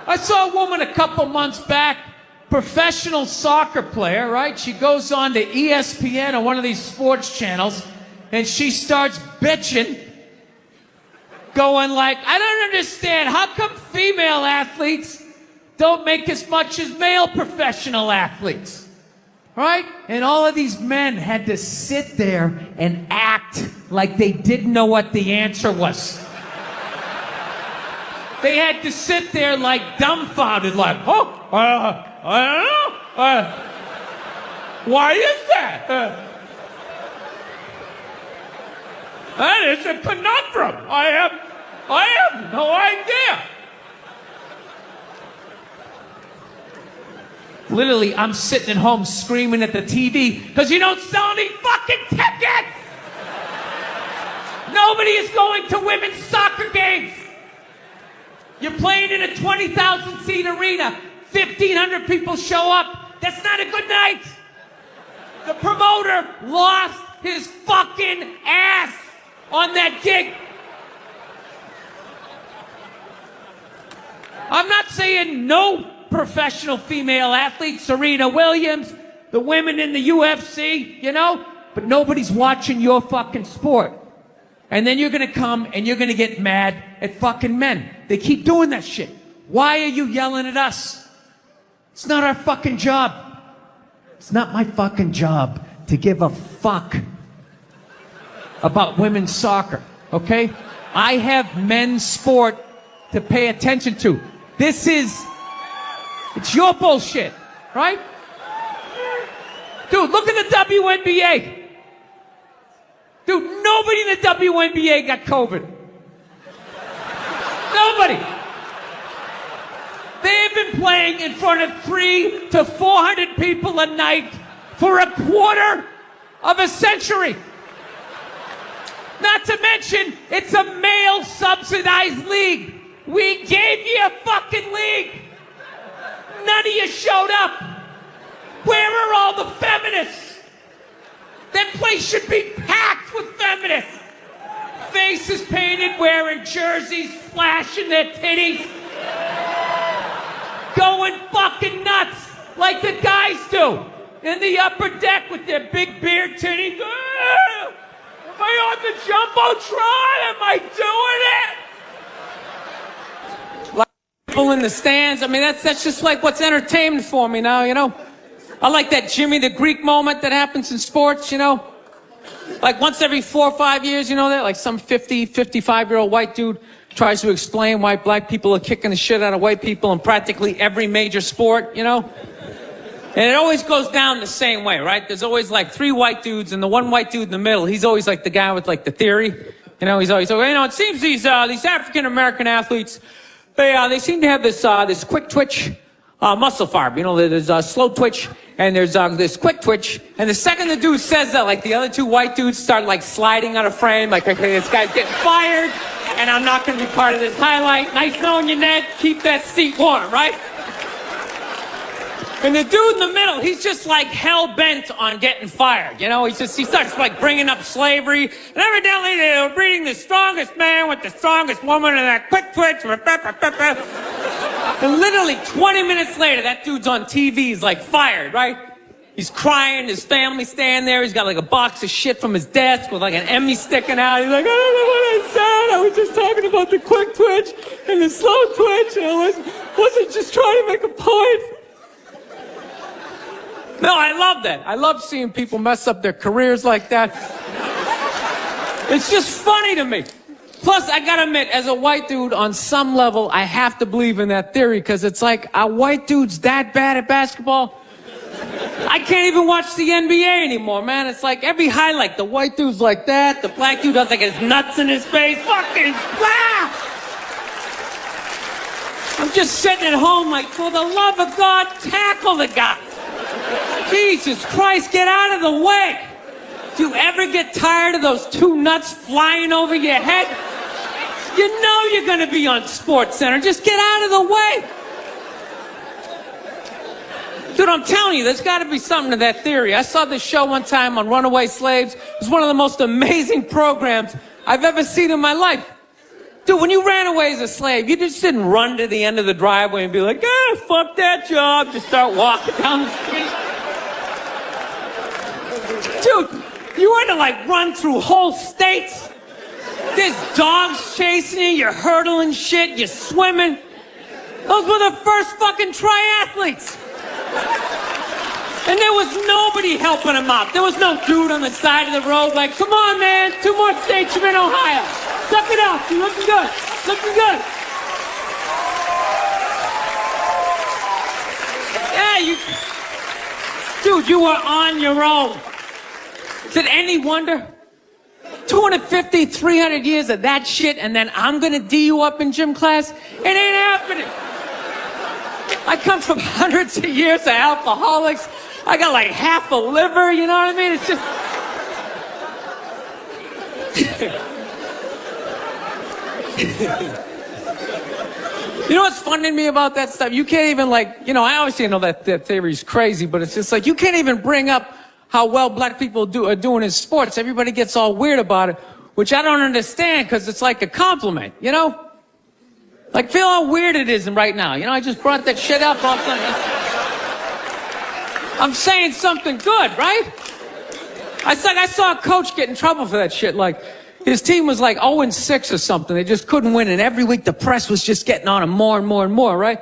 I saw a woman a couple months back, professional soccer player, right? She goes on to ESPN or one of these sports channels, and she starts bitching, going like, I don't understand, how come female athletes don't make as much as male professional athletes? Right? And all of these men had to sit there and act like they didn't know what the answer was. They had to sit there like dumbfounded, like, oh, I don't know. Why is that? That is a conundrum. I have no idea. Literally, I'm sitting at home screaming at the TV because you don't sell any fucking tickets! Nobody is going to women's soccer games! You're playing in a 20,000 seat arena, 1,500 people show up. That's not a good night! The promoter lost his fucking ass on that gig. I'm not saying no professional female athletes, Serena Williams, the women in the UFC, you know? But nobody's watching your fucking sport. And then you're gonna come and you're gonna get mad at fucking men. They keep doing that shit. Why are you yelling at us? It's not our fucking job. It's not my fucking job to give a fuck about women's soccer, okay? I have men's sport to pay attention to. It's your bullshit, right? Dude, look at the WNBA. Dude, nobody in the WNBA got COVID. Nobody. They have been playing in front of 300 to 400 people a night for a quarter of a century. Not to mention, it's a male-subsidized league. We gave you a fucking league. None of you showed up. Where are all the feminists? That place should be packed with feminists. Faces painted, wearing jerseys, flashing their titties. Going fucking nuts like the guys do in the upper deck with their big beard titties. Am I on the Jumbotron? Am I doing it? People in the stands. I mean, that's just like what's entertainment for me now, you know? I like that Jimmy the Greek moment that happens in sports, you know? Like once every 4 or 5 years, you know that? Like some 50, 55-year-old white dude tries to explain why black people are kicking the shit out of white people in practically every major sport, you know? And it always goes down the same way, right? There's always like 3 white dudes, and the one white dude in the middle, he's always like the guy with like the theory. You know, he's always, you know, it seems these African-American athletes, they seem to have this quick twitch muscle fiber. You know, there's slow twitch and there's this quick twitch. And the second the dude says that, like the other 2 white dudes start like sliding out of frame. Like, okay, this guy's getting fired and I'm not going to be part of this highlight. Nice knowing you, Ned. Keep that seat warm, right? And the dude in the middle, he's just like hell-bent on getting fired. You know, he starts like bringing up slavery. And evidently they were breeding the strongest man with the strongest woman and that quick twitch. And literally 20 minutes later, that dude's on TV. He's like fired, right? He's crying. His family's standing there. He's got like a box of shit from his desk with like an Emmy sticking out. He's like, I don't know what I said. I was just talking about the quick twitch and the slow twitch. And I wasn't just trying to make a point. No, I love that. I love seeing people mess up their careers like that. It's just funny to me. Plus, I gotta admit, as a white dude, on some level, I have to believe in that theory, because it's like, are white dudes that bad at basketball? I can't even watch the NBA anymore, man. It's like every highlight, the white dude's like that, the black dude has like his nuts in his face. Fucking, I'm just sitting at home like, for the love of God, tackle the guy. Jesus Christ, get out of the way. Do you ever get tired of those 2 nuts flying over your head? You know you're going to be on Sports Center. Just get out of the way. Dude, I'm telling you, there's got to be something to that theory. I saw this show one time on runaway slaves. It was one of the most amazing programs I've ever seen in my life. Dude, when you ran away as a slave, you just didn't run to the end of the driveway and be like, fuck that job. Just start walking down the street. Dude, you had to like run through whole states. There's dogs chasing you, you're hurdling shit, you're swimming. Those were the first fucking triathletes. And there was nobody helping them out. There was no dude on the side of the road like, come on, man, 2 more states, you're in Ohio. Suck it up, you're looking good, looking good. Yeah, dude, you were on your own. Is it any wonder? 250, 300 years of that shit, and then I'm gonna D you up in gym class? It ain't happening. I come from hundreds of years of alcoholics. I got like half a liver, you know what I mean? It's just... You know what's funny to me about that stuff? You can't even like, you know, I obviously know that theory's crazy, but it's just like, you can't even bring up how well black people are doing in sports. Everybody gets all weird about it, which I don't understand because it's like a compliment, you know? Like, feel how weird it is right now. You know, I just brought that shit up all the time. I'm saying something good, right? I saw a coach get in trouble for that shit. Like, his team was like 0-6 or something. They just couldn't win. And every week the press was just getting on him more and more and more, right?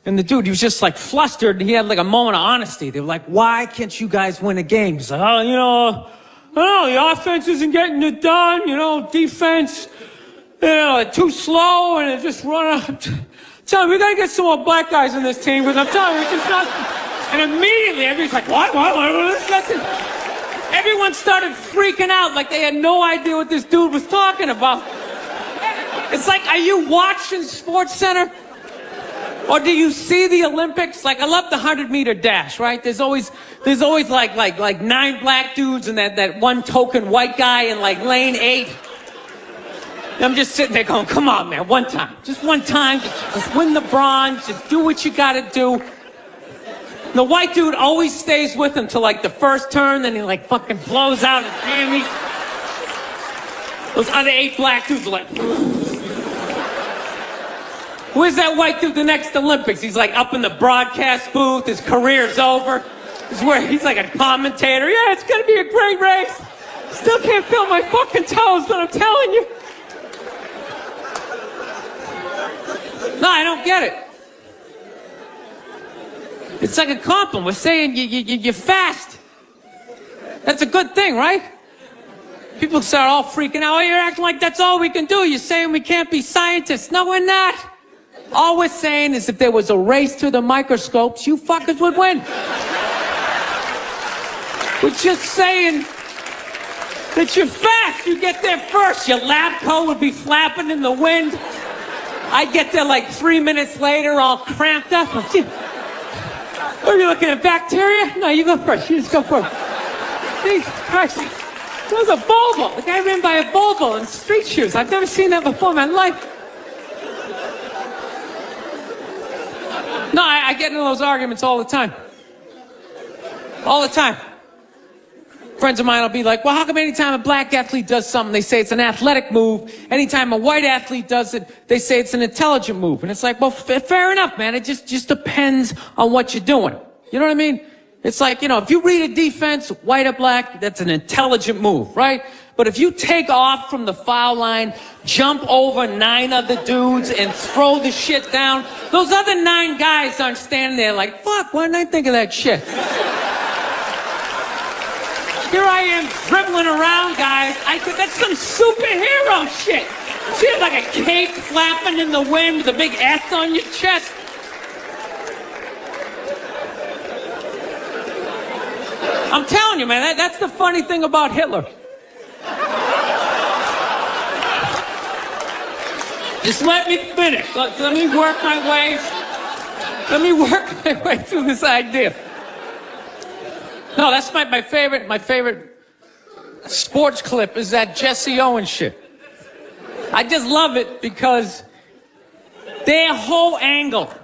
And the dude, he was just like flustered. And he had like a moment of honesty. They were like, why can't you guys win a game? He's like, oh, you know, I don't know, the offense isn't getting it done. You know, defense, you know, too slow. And it just run out. Tell me, we got to get some more black guys in this team. Because I'm telling you, it's just not. And immediately everybody's like, what? Listen. Everyone started freaking out like they had no idea what this dude was talking about. It's like, are you watching Sports Center? Or do you see the Olympics? Like, I love the 100-meter dash, right? There's always like 9 black dudes and that one token white guy in like lane 8. And I'm just sitting there going, come on, man, one time. Just one time. Just win the bronze. Just do what you got to do. The white dude always stays with him till like the first turn, then he like fucking blows out his hammy. Those other 8 black dudes are like, where's that white dude the next Olympics? He's like up in the broadcast booth, his career's over. He's like a commentator. Yeah, it's gonna be a great race. Still can't feel my fucking toes, but I'm telling you. No, I don't get it. It's like a compliment. We're saying you're fast. That's a good thing, right? People start all freaking out. Oh, you're acting like that's all we can do. You're saying we can't be scientists. No, we're not. All we're saying is if there was a race to the microscopes, you fuckers would win. We're just saying that you're fast. You get there first. Your lab coat would be flapping in the wind. I'd get there like 3 minutes later, all cramped up. Are you looking at bacteria? No, you go first. You just go first. Jesus Christ. That was a Volvo. The guy ran by a Volvo in street shoes. I've never seen that before in my life. No, I get into those arguments all the time. All the time. Friends of mine will be like, well, how come anytime a black athlete does something, they say it's an athletic move. Anytime a white athlete does it, they say it's an intelligent move. And it's like, well, fair enough, man. It just depends on what you're doing. You know what I mean? It's like, you know, if you read a defense, white or black, that's an intelligent move, right? But if you take off from the foul line, jump over 9 other dudes and throw the shit down, those other 9 guys aren't standing there like, fuck, why didn't I think of that shit? Here I am dribbling around, guys. That's some superhero shit. She has like a cape flapping in the wind with a big S on your chest. I'm telling you, man, that's the funny thing about Hitler. Just let me finish. Let me work my way through this idea. No, that's my favorite sports clip is that Jesse Owens shit. I just love it because their whole angle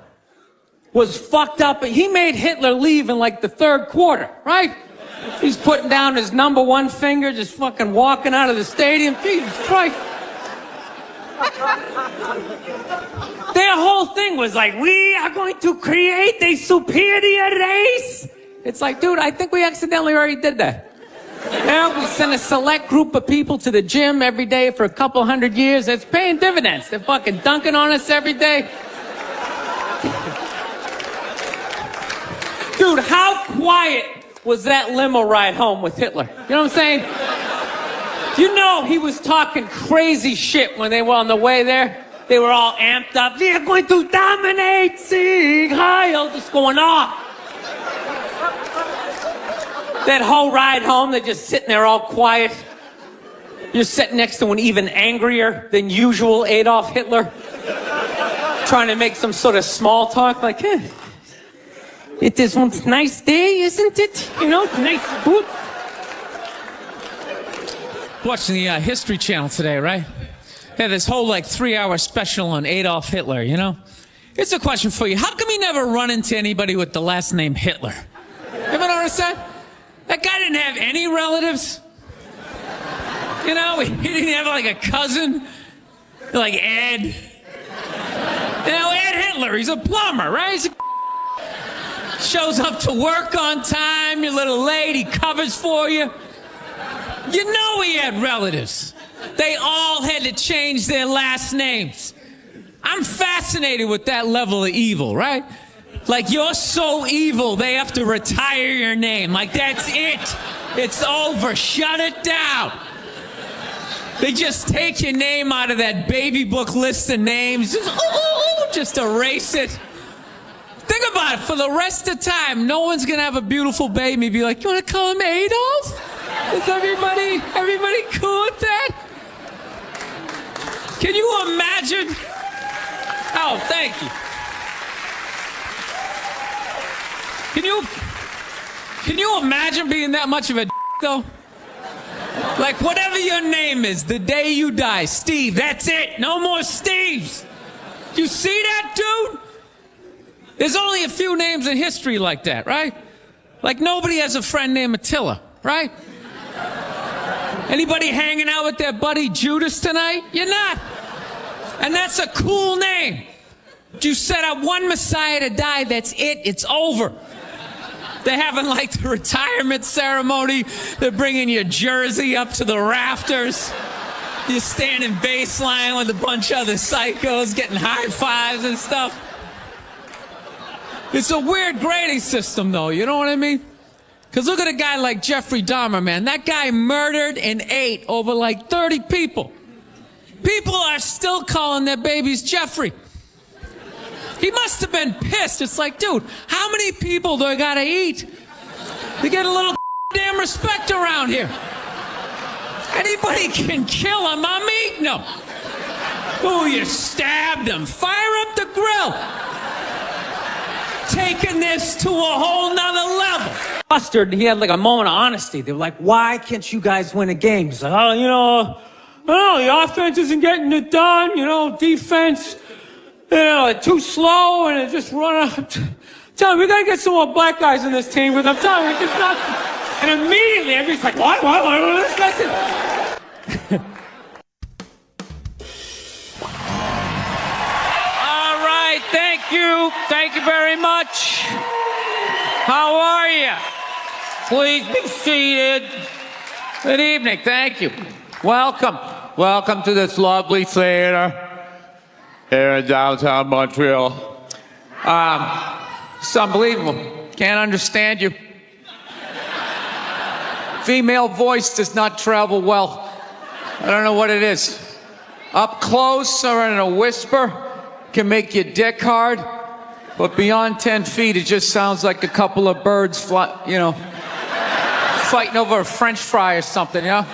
was fucked up. He made Hitler leave in like the 3rd quarter, right? He's putting down his number 1 finger, just fucking walking out of the stadium. Jesus Christ. Their whole thing was like, we are going to create a superior race. It's like, dude, I think we accidentally already did that. Now we send a select group of people to the gym every day for a couple hundred years. It's paying dividends. They're fucking dunking on us every day. Dude, how quiet was that limo ride home with Hitler? You know what I'm saying? You know he was talking crazy shit when they were on the way there. They were all amped up. We are going to dominate, Sieg Heil, just going off. That whole ride home, they're just sitting there all quiet. You're sitting next to an even angrier than usual Adolf Hitler, trying to make some sort of small talk, like, it is one nice day, isn't it? You know, nice boot. Watching the History Channel today, right? Yeah, this whole 3-hour special on Adolf Hitler, you know? Here's a question for you. How come you never run into anybody with the last name Hitler? You ever notice that? That guy didn't have any relatives. You know, he didn't have a cousin, like Ed. You know, Ed Hitler, he's a plumber, right? Shows up to work on time, you're a little late, he covers for you. You know he had relatives. They all had to change their last names. I'm fascinated with that level of evil, right? Like, you're so evil, they have to retire your name. Like, that's it. It's over. Shut it down. They just take your name out of that baby book list of names. Just erase it. Think about it. For the rest of the time, no one's going to have a beautiful baby and be like, you want to call him Adolf? Is everybody cool with that? Can you imagine? Oh, thank you. Can you imagine being that much of a though? Like, whatever your name is, the day you die, Steve, that's it. No more Steves. You see that, dude? There's only a few names in history like that, right? Like, nobody has a friend named Attila, right? Anybody hanging out with their buddy Judas tonight? You're not. And that's a cool name. You set up one Messiah to die, that's it, it's over. They're having the retirement ceremony. They're bringing your jersey up to the rafters. You're standing baseline with a bunch of other psychos getting high fives and stuff. It's a weird grading system, though, you know what I mean? Because look at a guy like Jeffrey Dahmer, man. That guy murdered and ate over 30 people. People are still calling their babies Jeffrey. He must have been pissed. It's like, dude, how many people do I gotta eat to get a little damn respect around here? Anybody can kill him, I'm eating him. Oh, you stabbed him. Fire up the grill. Taking this to a whole nother level. Mustard, he had a moment of honesty. They were like, why can't you guys win a game? He's like, oh, the offense isn't getting it done, defense. Too slow, and it just run out. Tell me, we gotta get some more black guys in this team, because I'm telling you, it's not. And immediately, everybody's like, what? Listen. All right, thank you very much. How are you? Please be seated. Good evening, thank you. Welcome to this lovely theater here in downtown Montreal. It's unbelievable. Can't understand you. Female voice does not travel well. I don't know what it is. Up close or in a whisper can make your dick hard, but beyond 10 feet, it just sounds like a couple of birds fighting over a French fry or something, you know?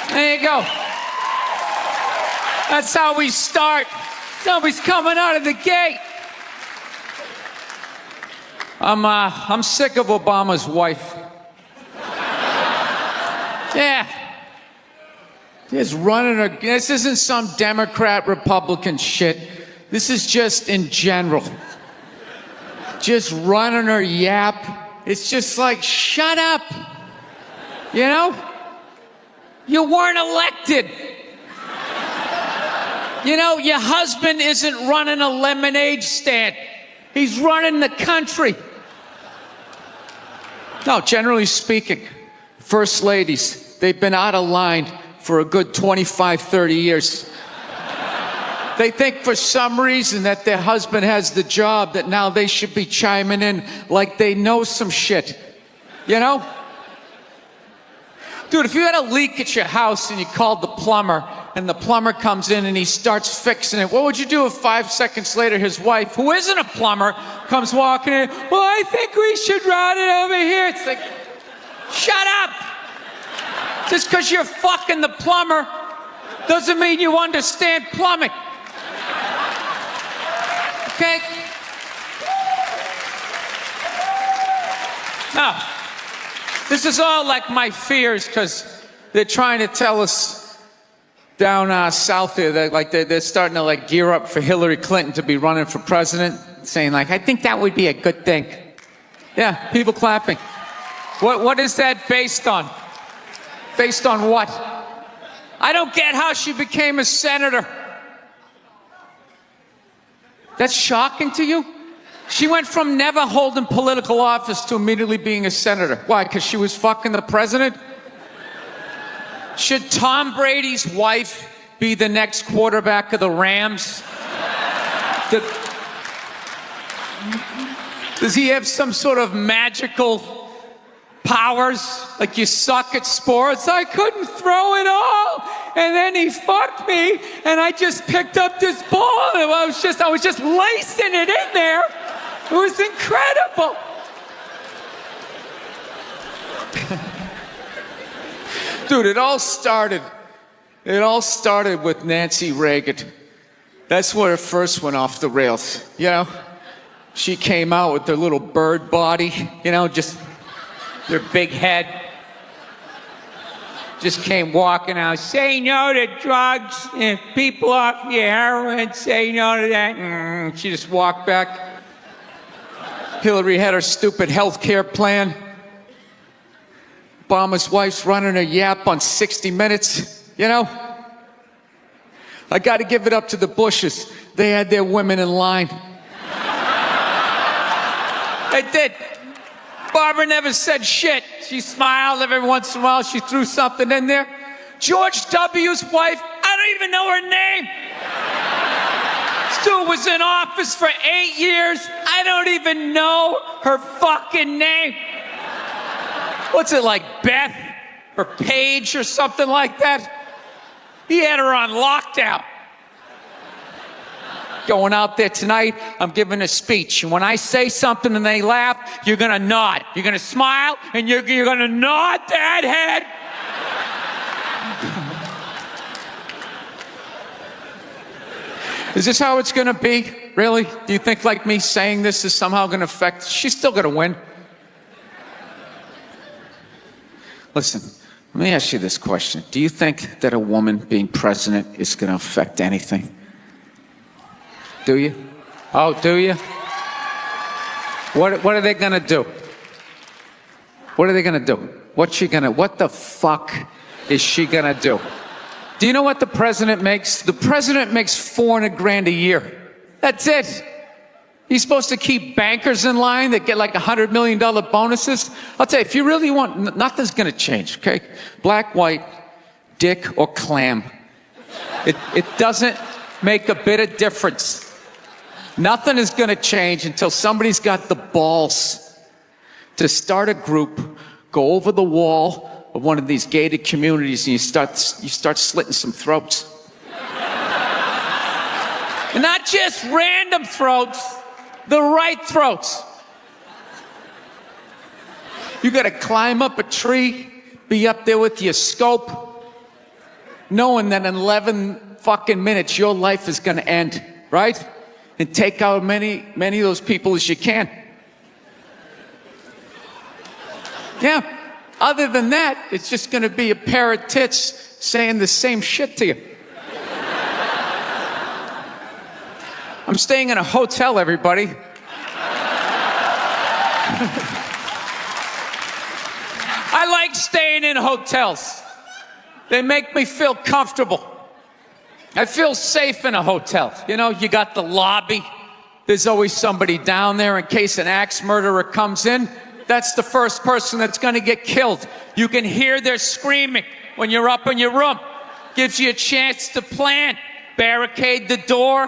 There you go. That's how we start. Nobody's coming out of the gate. I'm sick of Obama's wife. Yeah. Just running her. This isn't some Democrat, Republican shit. This is just in general. Just running her yap. It's just like, shut up. You know? You weren't elected. You know, your husband isn't running a lemonade stand. He's running the country. No, generally speaking, first ladies, they've been out of line for a good 25, 30 years. They think for some reason that their husband has the job, that now they should be chiming in like they know some shit. You know? Dude, if you had a leak at your house and you called the plumber, and the plumber comes in and he starts fixing it, what would you do if 5 seconds later his wife, who isn't a plumber, comes walking in? Well, I think we should run it over here. It's like, shut up! Just because you're fucking the plumber doesn't mean you understand plumbing. Okay? Now, this is all like my fears, because they're trying to tell us down south here that like they're starting to like gear up for Hillary Clinton to be running for president, saying like, I think that would be a good thing. Yeah, people clapping. What is that based on? Based on what? I don't get how she became a senator. That's shocking to you? She went from never holding political office to immediately being a senator. Why? Because she was fucking the president? Should Tom Brady's wife be the next quarterback of the Rams? Does he have some sort of magical powers? Like, you suck at sports? I couldn't throw it all, and then he fucked me, and I just picked up this ball, and I was just lacing it in there. It was incredible. Dude, it all started with Nancy Reagan. That's where it first went off the rails, you know? She came out with her little bird body, you know, just their big head. Just came walking out, say no to drugs, and people off your heroin, say no to that. She just walked back. Hillary had her stupid health care plan. Obama's wife's running her yap on 60 Minutes, you know? I got to give it up to the Bushes. They had their women in line. They did. Barbara never said shit. She smiled every once in a while. She threw something in there. George W.'s wife, I don't even know her name. Stu was in office for 8 years. I don't even know her fucking name. What's it, like Beth or Paige or something like that? He had her on lockdown. Going out there tonight, I'm giving a speech. And when I say something and they laugh, you're going to nod. You're going to smile, and you're going to nod that head. Is this how it's going to be? Really? Do you think like me saying this is somehow going to affect? She's still going to win. Listen, let me ask you this question. Do you think that a woman being president is going to affect anything? Do you? Oh, do you? What are they going to do? What are they going to do? What the fuck is she going to do? Do you know what the president makes? The president makes $400,000 a year. That's it. He's supposed to keep bankers in line that get like $100 million bonuses. I'll tell you, if you really want, nothing's going to change, okay? Black, white, dick, or clam. It doesn't make a bit of difference. Nothing is going to change until somebody's got the balls to start a group, go over the wall of one of these gated communities, and you start slitting some throats. And not just random throats, the right throats. You got to climb up a tree, be up there with your scope, knowing that in 11 fucking minutes your life is going to end, right? And take out many of those people as you can. Yeah. Other than that, it's just going to be a pair of tits saying the same shit to you. I'm staying in a hotel, everybody. I like staying in hotels. They make me feel comfortable. I feel safe in a hotel. You know, you got the lobby. There's always somebody down there in case an axe murderer comes in. That's the first person that's going to get killed. You can hear their screaming when you're up in your room. Gives you a chance to plan. Barricade the door,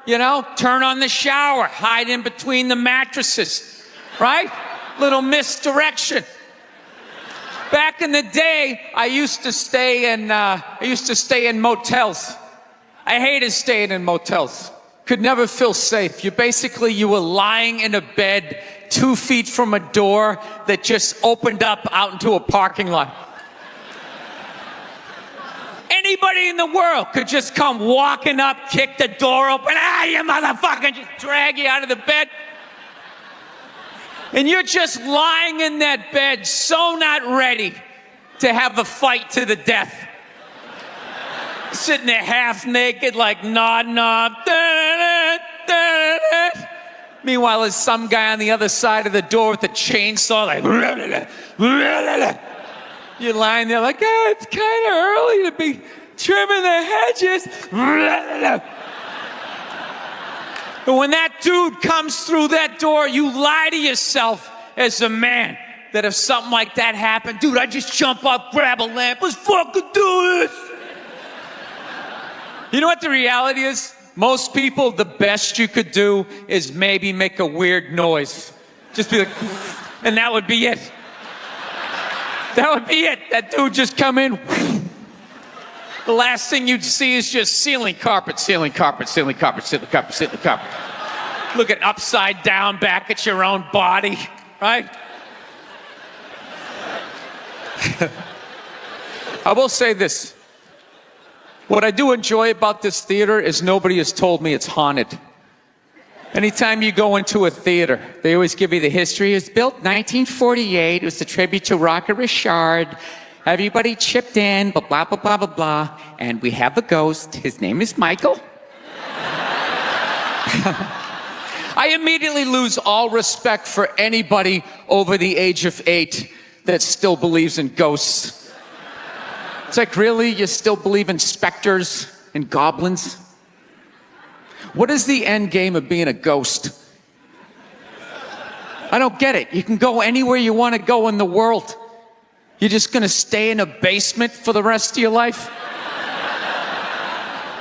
you know, turn on the shower, hide in between the mattresses, right? Little misdirection. Back in the day, I used to stay in motels. I hated staying in motels. Could never feel safe. You were lying in a bed 2 feet from a door that just opened up out into a parking lot. Anybody in the world could just come walking up, kick the door open, you motherfucker, just drag you out of the bed. And you're just lying in that bed, so not ready to have a fight to the death. Sitting there half naked, like nodding off. Meanwhile, there's some guy on the other side of the door with a chainsaw, like. You're lying there like, it's kind of early to be trimming the hedges. But when that dude comes through that door, you lie to yourself as a man that if something like that happened, dude, I'd just jump up, grab a lamp, let's fucking do this. You know what the reality is? Most people, the best you could do is maybe make a weird noise. Just be like, and that would be it. That would be it. That dude just come in. The last thing you'd see is just ceiling carpet, ceiling carpet, ceiling carpet, ceiling carpet, ceiling carpet. Looking upside down back at your own body, right? I will say this. What I do enjoy about this theater is nobody has told me it's haunted. Anytime you go into a theater, they always give you the history. It was built 1948. It was a tribute to Rocket Richard. Everybody chipped in, blah, blah, blah, blah, blah, blah. And we have a ghost. His name is Michael. I immediately lose all respect for anybody over the age of 8 that still believes in ghosts. It's like, really? You still believe in specters and goblins? What is the end game of being a ghost? I don't get it. You can go anywhere you want to go in the world. You're just going to stay in a basement for the rest of your life?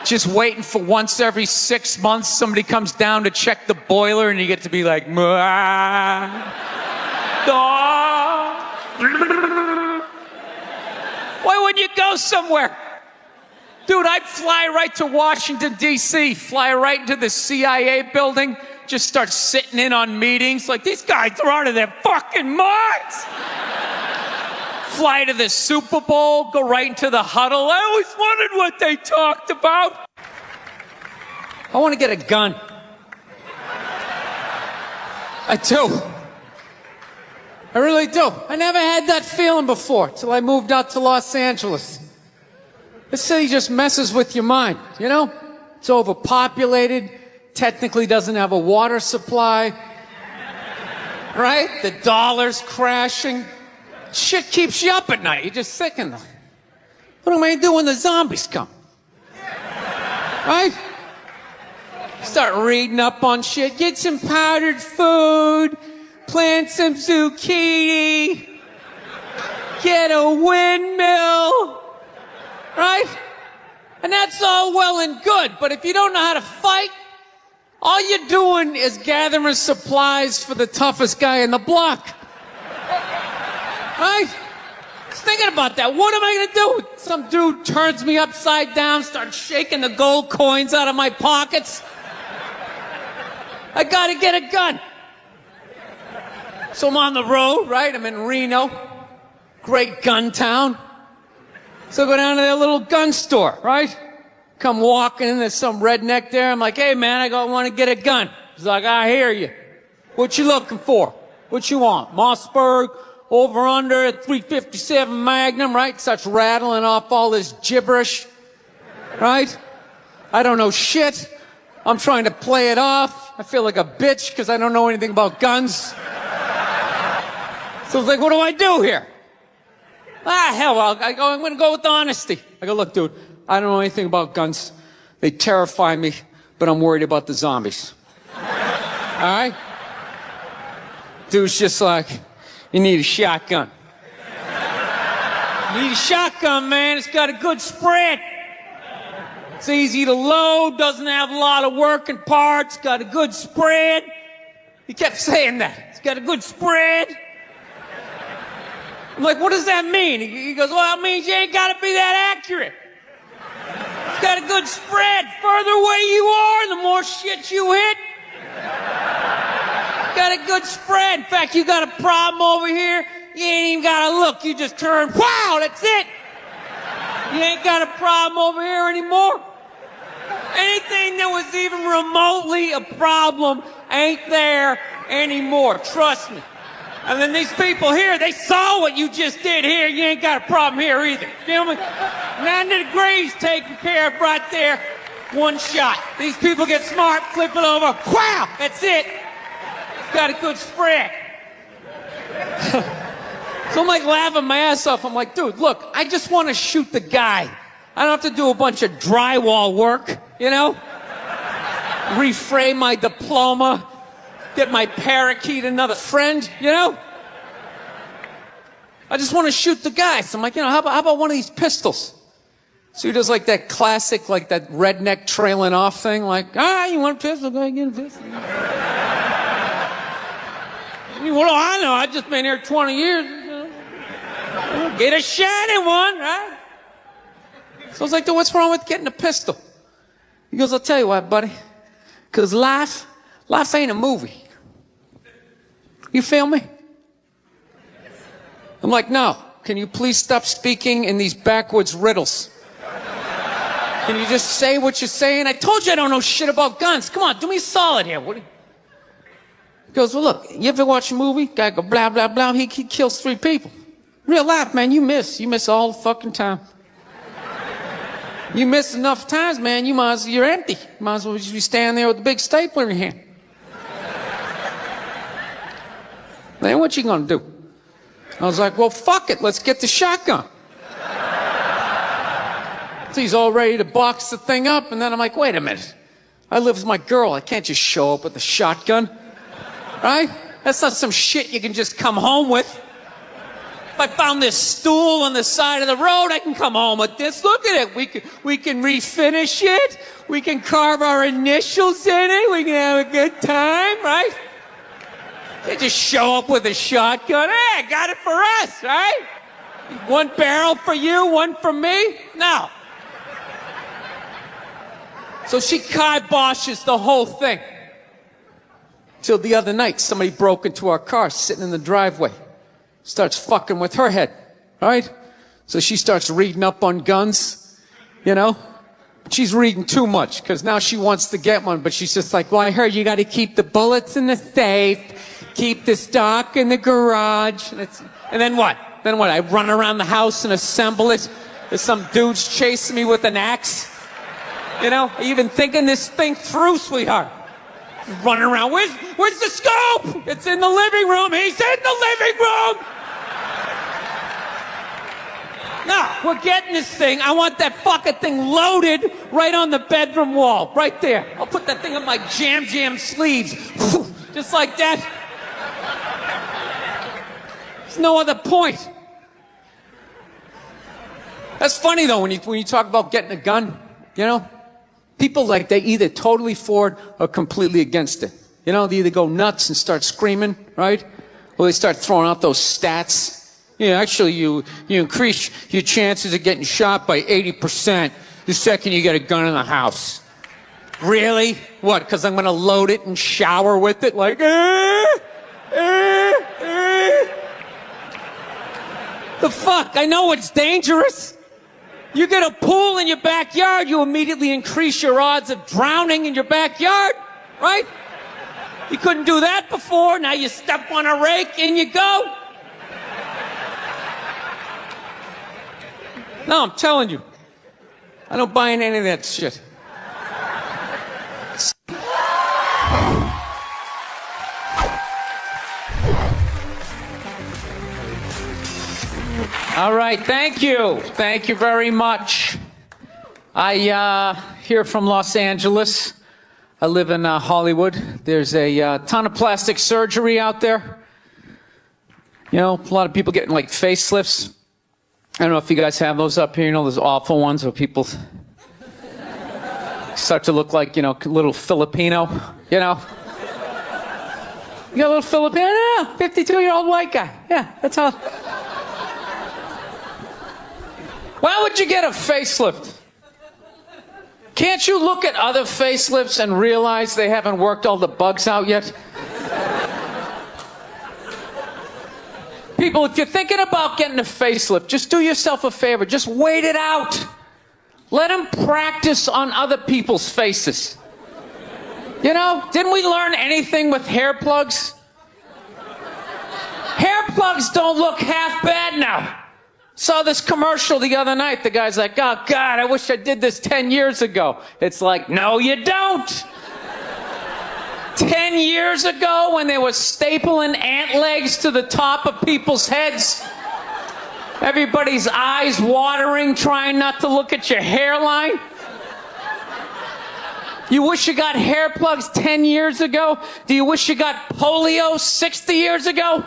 Just waiting for once every 6 months somebody comes down to check the boiler and you get to be like, why wouldn't you go somewhere? Dude, I'd fly right to Washington, D.C., fly right into the CIA building, just start sitting in on meetings. Like, these guys are out of their fucking minds. Fly to the Super Bowl, go right into the huddle. I always wondered what they talked about. I want to get a gun. I do. I really do. I never had that feeling before till I moved out to Los Angeles. This city just messes with your mind, you know? It's overpopulated, technically doesn't have a water supply, right? The dollar's crashing. Shit keeps you up at night. You're just thinking, what am I gonna do when the zombies come? Right? Start reading up on shit. Get some powdered food. Plant some zucchini. Get a windmill. Right? And that's all well and good, but if you don't know how to fight, all you're doing is gathering supplies for the toughest guy in the block. Right? Just thinking about that. What am I gonna do? Some dude turns me upside down, starts shaking the gold coins out of my pockets. I gotta get a gun. So I'm on the road, right? I'm in Reno. Great gun town. So I go down to their little gun store, right? Come walking in, there's some redneck there. I'm like, hey man, I want to get a gun. He's like, I hear you. What you looking for? What you want? Mossberg, over under, 357 Magnum, right? Starts rattling off all this gibberish, right? I don't know shit. I'm trying to play it off. I feel like a bitch because I don't know anything about guns. So I was like, what do I do here? Hell, I'm going to go with honesty. I go, look, dude, I don't know anything about guns. They terrify me, but I'm worried about the zombies. All right? Dude's just like, you need a shotgun. You need a shotgun, man. It's got a good spread. It's easy to load, doesn't have a lot of working parts, got a good spread. He kept saying that. It's got a good spread. I'm like, what does that mean? He goes, well, it means you ain't got to be that accurate. It's got a good spread. Further away you are, the more shit you hit. Got a good spread. In fact, you got a problem over here, you ain't even got to look. You just turn, wow, that's it. You ain't got a problem over here anymore. Anything that was even remotely a problem ain't there anymore. Trust me. And then these people here, they saw what you just did here. You ain't got a problem here either. Feel me? 90 degrees taken care of right there. One shot. These people get smart, flip it over. Wow, that's it. It's got a good spread. So I'm like laughing my ass off. I'm like, dude, look, I just want to shoot the guy. I don't have to do a bunch of drywall work, you know? Reframe my diploma, get my parakeet another friend, you know? I just want to shoot the guy. So I'm like, you know, how about one of these pistols? So he does like that classic, like that redneck trailing off thing, like, you want a pistol? Go ahead, get a pistol. What do I know? I've just been here 20 years. You know? Get a shot at one, right? So I was like, dude, what's wrong with getting a pistol? He goes, I'll tell you what, buddy. Because life ain't a movie. You feel me? I'm like, no. Can you please stop speaking in these backwards riddles? Can you just say what you're saying? I told you I don't know shit about guns. Come on, do me a solid here. He goes, well, look, you ever watch a movie? Guy go, blah, blah, blah. He kills 3 people. Real life, man, you miss all the fucking time. You miss enough times, man, you're empty. You might as well just be standing there with a big stapler in your hand. Then what you gonna do? I was like, well, fuck it, let's get the shotgun. So he's all ready to box the thing up, and then I'm like, wait a minute. I live with my girl, I can't just show up with a shotgun. Right? That's not some shit you can just come home with. If I found this stool on the side of the road, I can come home with this. Look at it. We can refinish it. We can carve our initials in it. We can have a good time, right? They just show up with a shotgun. Hey, I got it for us, right? One barrel for you, one for me? No. So she kiboshes the whole thing. Till the other night, somebody broke into our car sitting in the driveway. Starts fucking with her head, right? So she starts reading up on guns, you know? She's reading too much, because now she wants to get one, but she's just like, well, I heard you got to keep the bullets in the safe, keep the stock in the garage. And then what? I run around the house and assemble it. There's some dudes chasing me with an axe. You know, are you even thinking this thing through, sweetheart? Running around. Where's the scope? It's in the living room. He's in the living room. No, we're getting this thing. I want that fucking thing loaded right on the bedroom wall. Right there. I'll put that thing on my jam sleeves. Just like that. There's no other point. That's funny, though, when you talk about getting a gun, you know? People, like, they either totally for it or completely against it. You know, they either go nuts and start screaming, right? Or they start throwing out those stats. Yeah, actually, you increase your chances of getting shot by 80% the second you get a gun in the house. Really? What, because I'm going to load it and shower with it? Like, The fuck? I know it's dangerous. You get a pool in your backyard, you immediately increase your odds of drowning in your backyard, right? You couldn't do that before, now you step on a rake, in you go. No, I'm telling you, I don't buy in any of that shit. All right, thank you. Thank you very much. I here from Los Angeles. I live in Hollywood. There's a ton of plastic surgery out there. You know, a lot of people getting like facelifts. I don't know if you guys have those up here. You know, those awful ones where people start to look like, you know, a little Filipino, you know. You got a little Filipino? Yeah, 52-year-old white guy. Yeah, that's all. Why would you get a facelift? Can't you look at other facelifts and realize they haven't worked all the bugs out yet? People, if you're thinking about getting a facelift, just do yourself a favor. Just wait it out. Let them practice on other people's faces. You know, didn't we learn anything with hair plugs? Hair plugs don't look half bad now. Saw this commercial the other night. The guy's like, oh, God, I wish I did this 10 years ago. It's like, no, you don't. 10 years ago when they were stapling ant legs to the top of people's heads, everybody's eyes watering, trying not to look at your hairline. You wish you got hair plugs 10 years ago? Do you wish you got polio 60 years ago?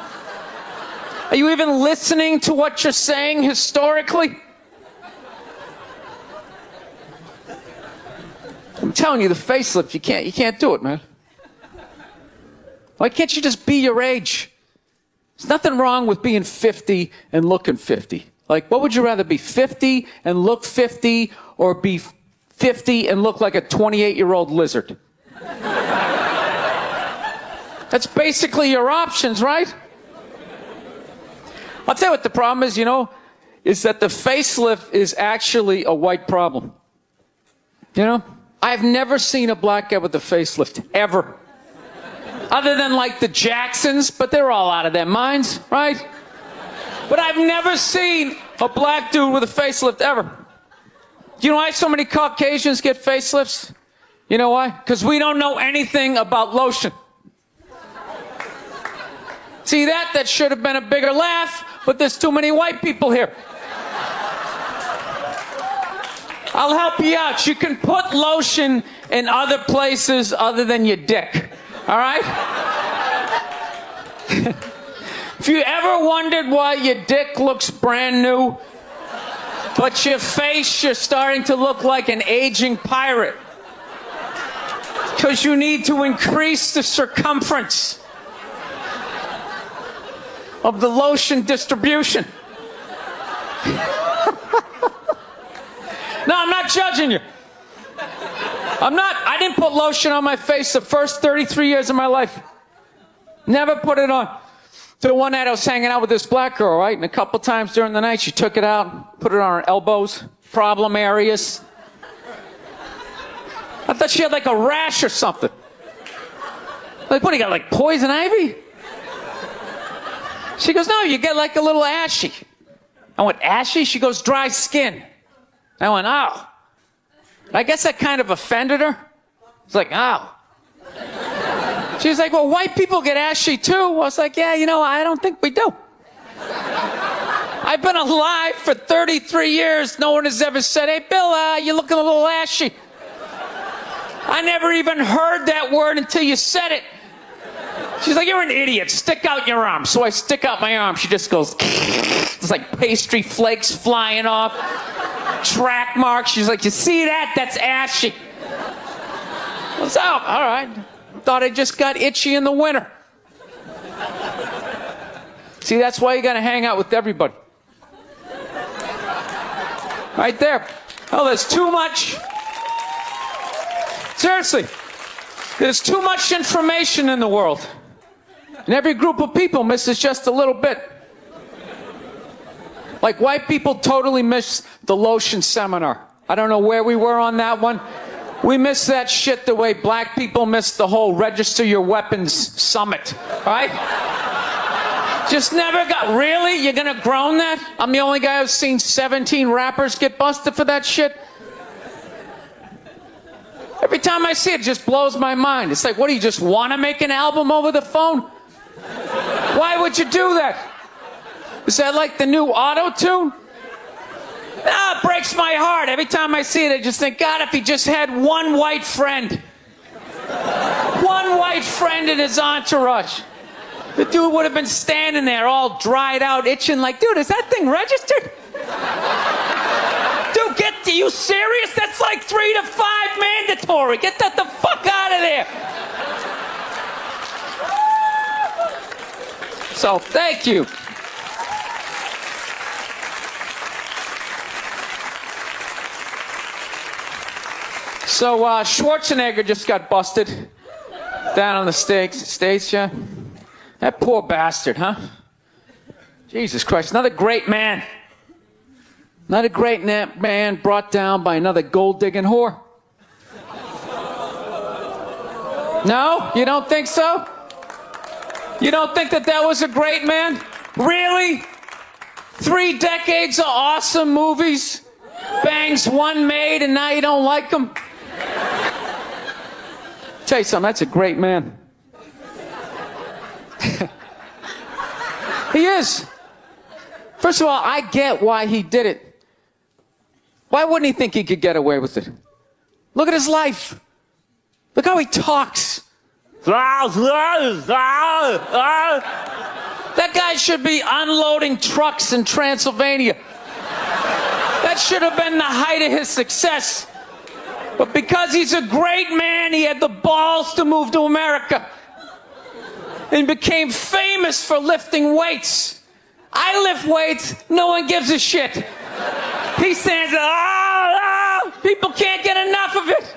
Are you even listening to what you're saying historically? I'm telling you, the facelift, you can't do it, man. Why can't you just be your age? There's nothing wrong with being 50 and looking 50. Like, what would you rather be, 50 and look 50, or be 50 and look like a 28-year-old lizard? That's basically your options, right? I'll tell you what the problem is, you know, is that the facelift is actually a white problem. You know? I've never seen a black guy with a facelift, ever. Other than like the Jacksons, but they're all out of their minds, right? But I've never seen a black dude with a facelift, ever. Do you know why so many Caucasians get facelifts? You know why? Because we don't know anything about lotion. See that? That should have been a bigger laugh, but there's too many white people here. I'll help you out. You can put lotion in other places other than your dick. All right? If you ever wondered why your dick looks brand new, but your face, you're starting to look like an aging pirate. Because you need to increase the circumference of the lotion distribution. No, I'm not judging you. I didn't put lotion on my face the first 33 years of my life. Never put it on. So one night I was hanging out with this black girl, right? And a couple times during the night she took it out, put it on her elbows, problem areas. I thought she had like a rash or something. Like, what, you got like poison ivy? She goes, no, you get like a little ashy. I went, ashy? She goes, dry skin. I went, oh. I guess that kind of offended her. It's like, oh. She's like, well, white people get ashy too. I was like, yeah, you know, I don't think we do. I've been alive for 33 years. No one has ever said, hey, Bill, you're looking a little ashy. I never even heard that word until you said it. She's like, you're an idiot. Stick out your arm. So I stick out my arm. She just goes, it's like pastry flakes flying off. Track marks. She's like, you see that? That's ashy. What's up? All right. Thought I just got itchy in the winter. See, that's why you got to hang out with everybody. Right there. Oh, there's too much. Seriously. There's too much information in the world. And every group of people misses just a little bit. Like white people totally miss the lotion seminar. I don't know where we were on that one. We missed that shit the way black people missed the whole register your weapons summit, right? Just never got, really? You're gonna groan that? I'm the only guy who's seen 17 rappers get busted for that shit? Every time I see it, it just blows my mind. It's like, what, do you just want to make an album over the phone? Why would you do that? Is that like the new auto-tune? Ah, it breaks my heart. Every time I see it, I just think, God, if he just had one white friend. One white friend in his entourage. The dude would have been standing there all dried out, itching like, dude, is that thing registered? Dude, you serious? That's like 3 to 5 mandatory. Get that the fuck out of there. So, thank you. So, Schwarzenegger just got busted down on the States, yeah? That poor bastard, huh? Jesus Christ, another great man. Another great man brought down by another gold-digging whore. No? You don't think so? You don't think that was a great man? Really? 3 decades of awesome movies? Bangs one made and now you don't like him? Tell you something, that's a great man. He is. First of all, I get why he did it. Why wouldn't he think he could get away with it? Look at his life. Look how he talks. That guy should be unloading trucks in Transylvania. That should have been the height of his success. But because he's a great man, he had the balls to move to America. And became famous for lifting weights. I lift weights, no one gives a shit. He stands, people can't get enough of it.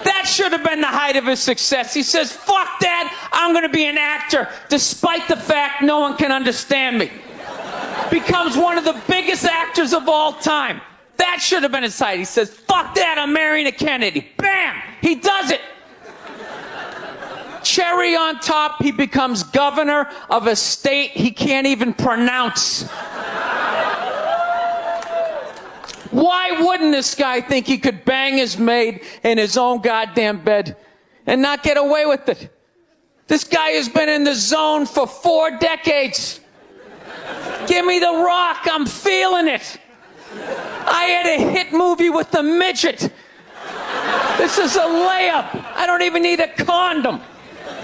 That should have been the height of his success. He says, fuck that, I'm gonna be an actor, despite the fact no one can understand me. Becomes one of the biggest actors of all time. That should have been his height. He says, fuck that, I'm marrying a Kennedy. Bam! He does it. Cherry on top, he becomes governor of a state he can't even pronounce. Why wouldn't this guy think he could bang his maid in his own goddamn bed and not get away with it? This guy has been in the zone for 4 decades. Give me the rock, I'm feeling it. I had a hit movie with the midget. This is a layup. I don't even need a condom.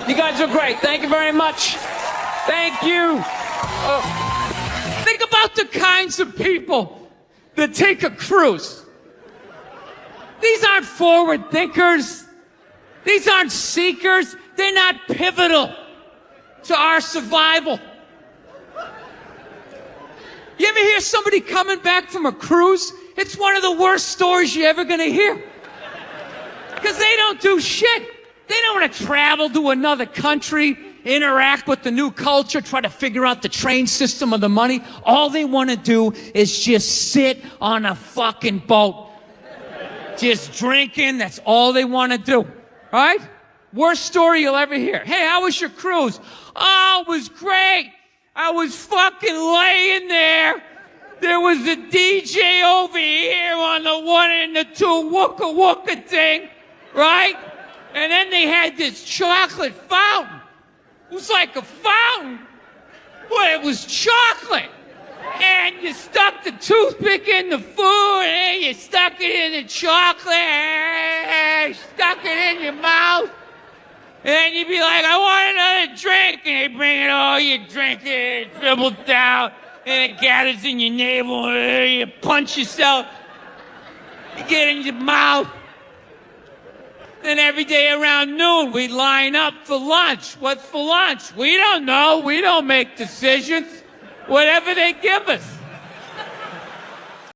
You guys are great. Thank you very much. Thank you. Think about the kinds of people that take a cruise. These aren't forward thinkers. These aren't seekers. They're not pivotal to our survival. You ever hear somebody coming back from a cruise? It's one of the worst stories you're ever going to hear. Because they don't do shit. They don't want to travel to another country, interact with the new culture, try to figure out the train system or the money. All they want to do is just sit on a fucking boat. Just drinking, that's all they want to do. All right? Worst story you'll ever hear. Hey, how was your cruise? Oh, it was great. I was fucking laying there. There was a DJ over here on the 1 and the 2 wooka wooka thing, right? And then they had this chocolate fountain. It was like a fountain, but it was chocolate. And you stuck the toothpick in the food, and you stuck it in the chocolate, and stuck it in your mouth. And then you'd be like, I want another drink. And they bring it all, you drink it, it dribbles down, and it gathers in your navel, and you punch yourself. You get in your mouth. Then every day around noon, we'd line up for lunch. What's for lunch? We don't know. We don't make decisions. Whatever they give us.